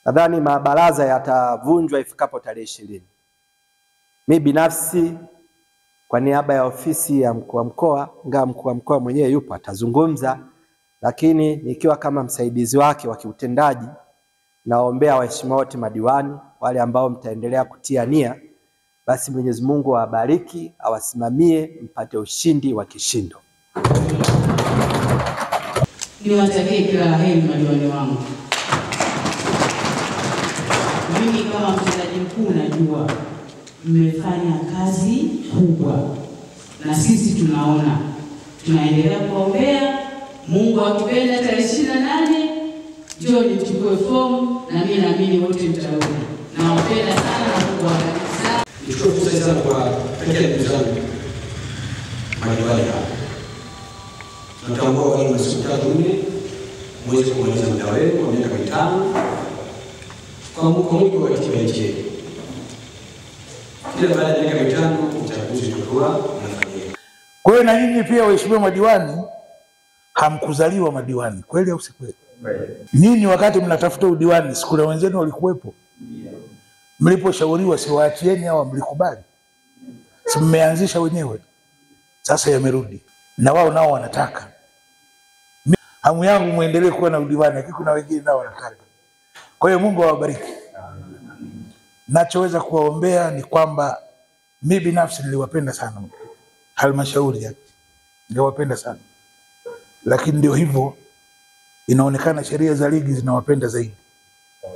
Nadhani mabaraza yatavunjwa ifikapo tarehe 20. Mimi binafsi kwa niaba ya ofisi ya mkuu wa mkoa, ingawa mkuu wa mkoa mwenyewe yupo atazungumza, lakini nikiwa kama msaidizi wake wa kiutendaji, naombea waheshimiwa wote madiwani, wale ambao mtaendelea kutia nia, basi Mwenyezi Mungu awabariki, awasimamie mpate ushindi wa kishindo. Niwatakie kila la heri madiwani wangu. Mimi kama mtendaji mkuu najua mmefanya kazi kubwa, na sisi tunaona, tunaendelea kuombea. Mungu akipenda tarehe 28 njoo nichukue fomu, na mimi naamini wote mtarudi. Nawapenda sana na kuwabariki sana. Nishukuru sana kwa pekee ndugu zangu madiwani hapa. Tunatambua kwa hiyo siku 3-4 mwezi kumaliza muda wenu wa miaka 5 kwa mujibu wa katiba ya nchi. Kila baada ya miaka 5 uchaguzi utakuwa unafanyika. Kwa hiyo na nyinyi pia waheshimiwa madiwani hamkuzaliwa madiwani, kweli au si kweli? Nyinyi wakati mnatafuta udiwani siku na wenzenu walikuwepo. Mliposhauriwa si waachieni hawa, mlikubali. Si mmeanzisha wenyewe. Sasa yamerudi. Na wao nao wanataka. Hamu yangu muendelee kuwa na udiwani, lakini kuna wengine nao wanataka. Kwa hiyo Mungu awabariki. Nachoweza kuwaombea ni kwamba mimi binafsi niliwapenda sana halmashauri yake. Niliwapenda sana. Lakini ndio hivyo, inaonekana sheria za ligi zinawapenda zaidi.